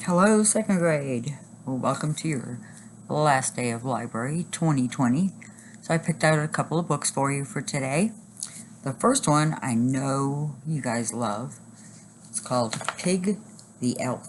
Hello, second grade. Well, welcome to your last day of library 2020. So I picked out a couple of books for you for today. The first one I know you guys love. It's called Pig the Elf.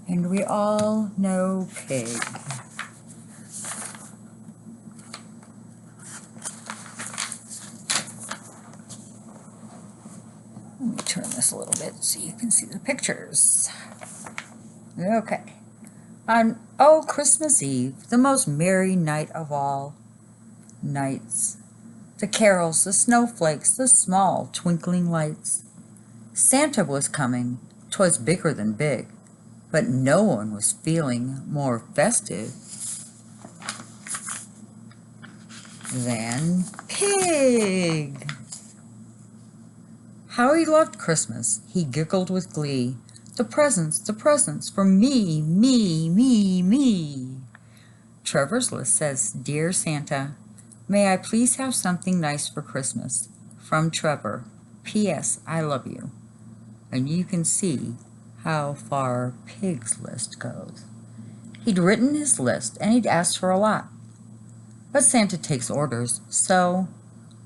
And we all know Pig. Let me turn this a little bit so you can see the pictures. Okay. On Christmas Eve, the most merry night of all nights, the carols, the snowflakes, the small twinkling lights. Santa was coming, 'twas bigger than big, but no one was feeling more festive than Pig. How he loved Christmas, he giggled with glee. The presents for me, me, me, me. Trevor's list says, Dear Santa, may I please have something nice for Christmas? From Trevor. P.S. I love you. And you can see how far Pig's list goes. He'd written his list and he'd asked for a lot. But Santa takes orders, so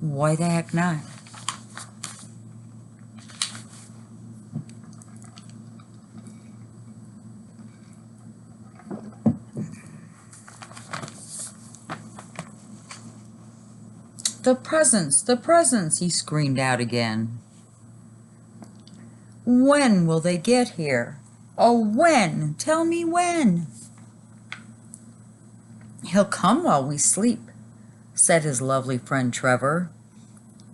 why the heck not? The presents, he screamed out again. When will they get here? Oh, when? Tell me when. He'll come while we sleep, said his lovely friend Trevor.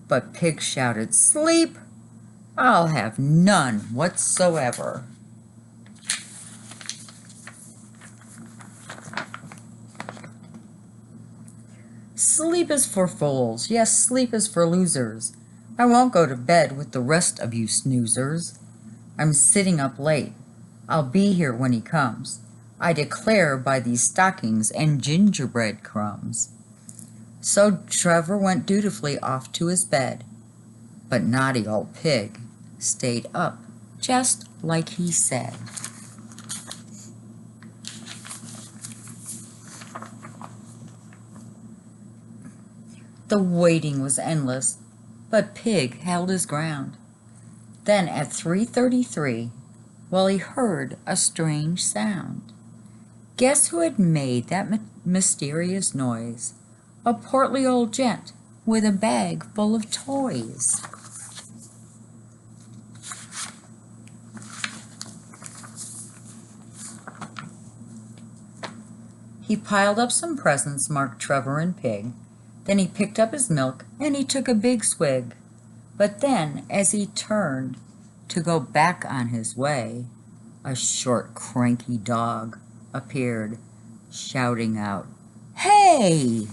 But Pig shouted, Sleep? I'll have none whatsoever. Sleep is for fools, yes, sleep is for losers. I won't go to bed with the rest of you snoozers. I'm sitting up late. I'll be here when he comes. I declare by these stockings and gingerbread crumbs. So Trevor went dutifully off to his bed, but naughty old Pig stayed up, just like he said. The waiting was endless, but Pig held his ground. Then at 3:33, well, he heard a strange sound. Guess who had made that mysterious noise? A portly old gent with a bag full of toys. He piled up some presents marked Trevor and Pig. Then he picked up his milk and he took a big swig. But then, as he turned to go back on his way, a short, cranky dog appeared, shouting out, Hey!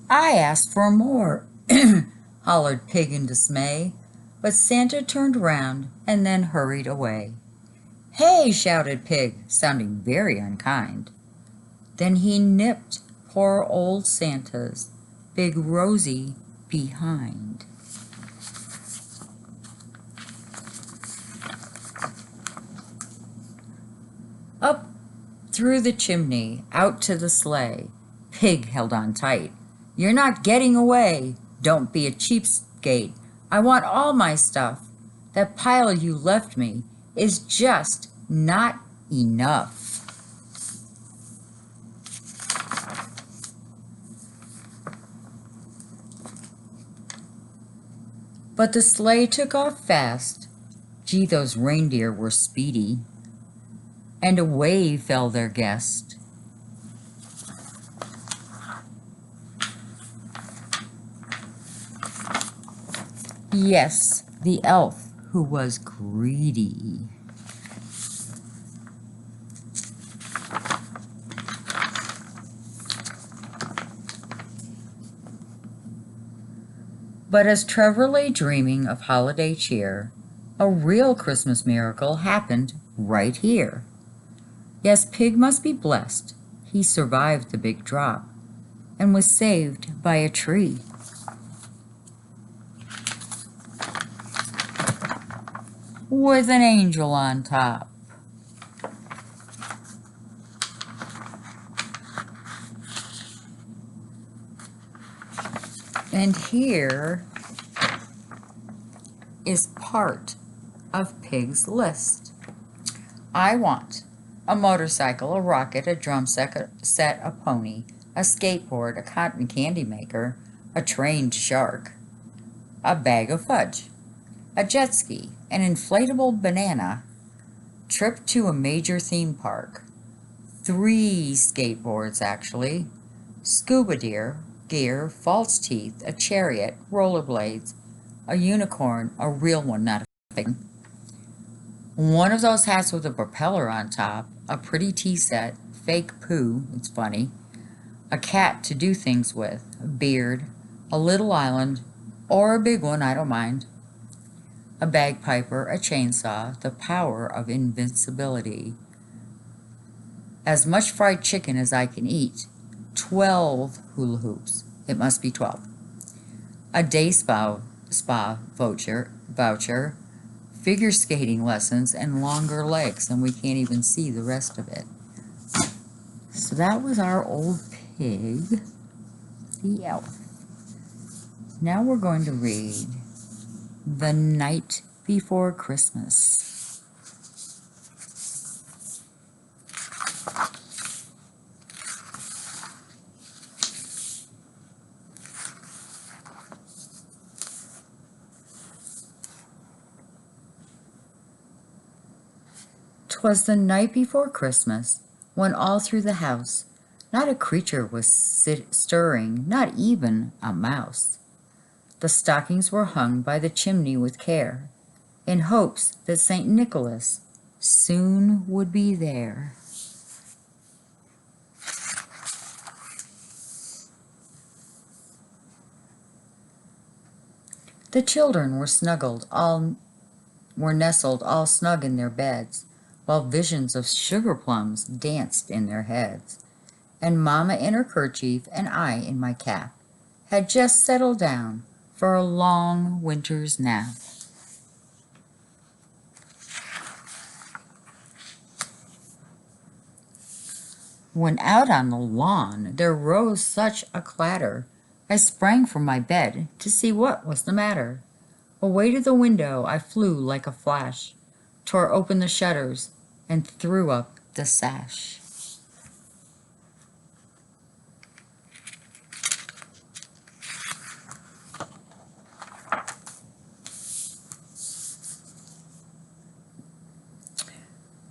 I asked for more, hollered Pig in dismay, but Santa turned round and then hurried away. Hey! Shouted Pig, sounding very unkind. Then he nipped poor old Santa's big Rosie behind. Up through the chimney, out to the sleigh. Pig held on tight. You're not getting away. Don't be a cheapskate. I want all my stuff. That pile you left me is just not enough. But the sleigh took off fast. Gee, those reindeer were speedy. And away fell their guest. Yes, the elf who was greedy. But as Trevor lay dreaming of holiday cheer, a real Christmas miracle happened right here. Yes, Pig must be blessed. He survived the big drop and was saved by a tree. With an angel on top. And here is part of Pig's list. I want a motorcycle, a rocket, a drum set, a pony, a skateboard, a cotton candy maker, a trained shark, a bag of fudge, a jet ski, an inflatable banana, trip to a major theme park, 3 skateboards actually, scuba gear, false teeth, a chariot, rollerblades, a unicorn, a real one, not a fake one of those hats with a propeller on top, a pretty tea set, fake poo, it's funny, a cat to do things with, a beard, a little island, or a big one, I don't mind, a bagpiper, a chainsaw, the power of invincibility, as much fried chicken as I can eat, 12 hula hoops, it must be 12, a day spa voucher, figure skating lessons, and longer legs, and we can't even see the rest of it. So that was our old pig, the elf. Now we're going to read The Night Before Christmas. 'Twas the night before Christmas, when all through the house not a creature was stirring, not even a mouse. The stockings were hung by the chimney with care, in hopes that St. Nicholas soon would be there. The children were nestled all snug in their beds, while visions of sugar plums danced in their heads. And Mamma in her kerchief and I in my cap had just settled down for a long winter's nap. When out on the lawn there rose such a clatter, I sprang from my bed to see what was the matter. Away to the window I flew like a flash, tore open the shutters, and threw up the sash.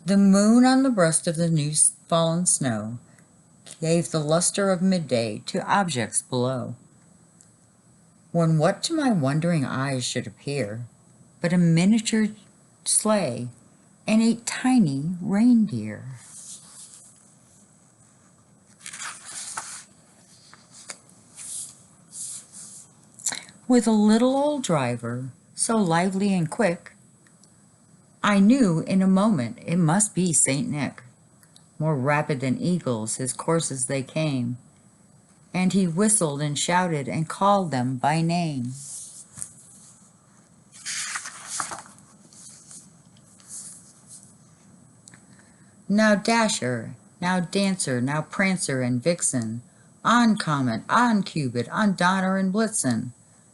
The moon on the breast of the new fallen snow gave the luster of midday to objects below, when what to my wondering eyes should appear but a miniature sleigh and a tiny reindeer. With a little old driver, so lively and quick, I knew in a moment it must be St. Nick. More rapid than eagles his courses they came, and he whistled and shouted and called them by name. Now Dasher, now Dancer, now Prancer and Vixen, on Comet, on Cupid, on Donner and Blitzen,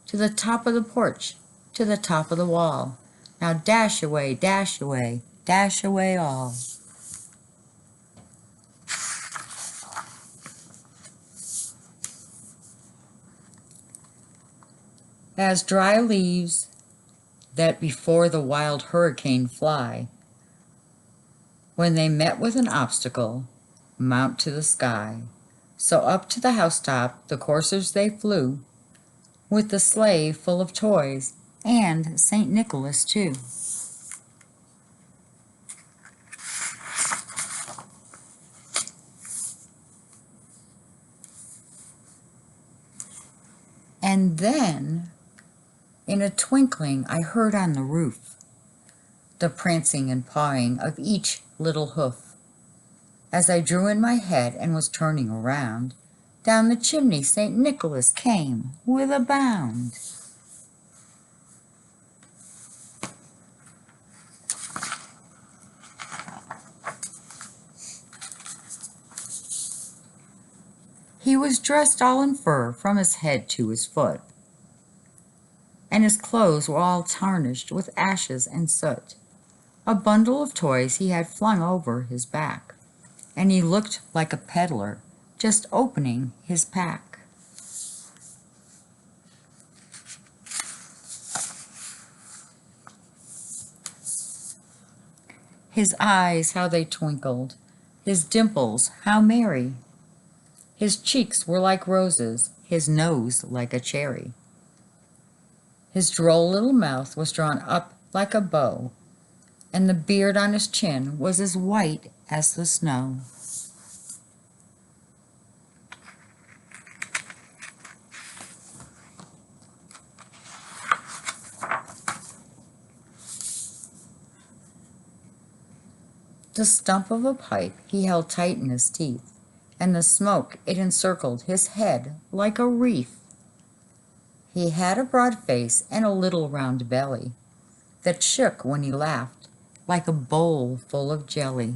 to the top of the porch, to the top of the wall. Now dash away, dash away, dash away all. As dry leaves that before the wild hurricane fly, when they met with an obstacle, mount to the sky. So up to the housetop the coursers they flew, with the sleigh full of toys, and St. Nicholas too. And then, in a twinkling, I heard on the roof the prancing and pawing of each little hoof. As I drew in my head and was turning around, down the chimney St. Nicholas came with a bound. He was dressed all in fur from his head to his foot, and his clothes were all tarnished with ashes and soot. A bundle of toys he had flung over his back, and he looked like a peddler just opening his pack. His eyes, how they twinkled, his dimples, how merry. His cheeks were like roses, his nose like a cherry. His droll little mouth was drawn up like a bow, and the beard on his chin was as white as the snow. The stump of a pipe he held tight in his teeth, and the smoke it encircled his head like a wreath. He had a broad face and a little round belly that shook when he laughed like a bowl full of jelly.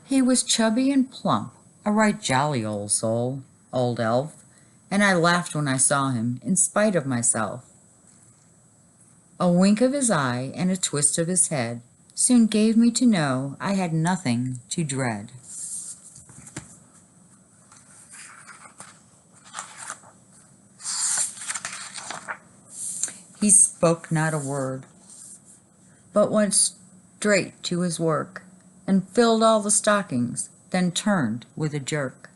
He was chubby and plump, a right jolly old soul, old elf, and I laughed when I saw him, in spite of myself. A wink of his eye and a twist of his head soon gave me to know I had nothing to dread. He spoke not a word, but went straight to his work, and filled all the stockings, then turned with a jerk,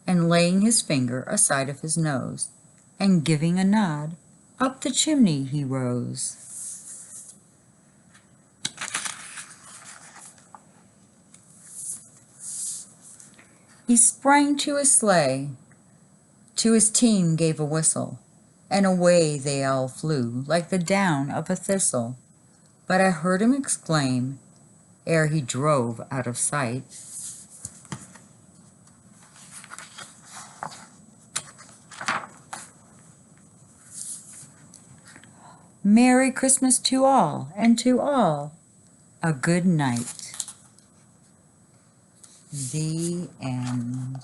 and laying his finger aside of his nose, and giving a nod, up the chimney he rose. He sprang to his sleigh, to his team gave a whistle, and away they all flew like the down of a thistle. But I heard him exclaim, ere he drove out of sight, "Merry Christmas to all, and to all a good night." The end.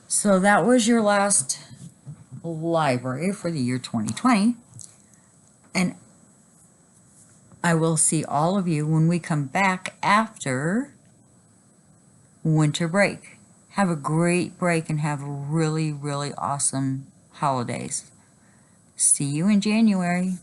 So that was your last library for the year 2020. And I will see all of you when we come back after winter break. Have a great break and have really, really awesome holidays. See you in January.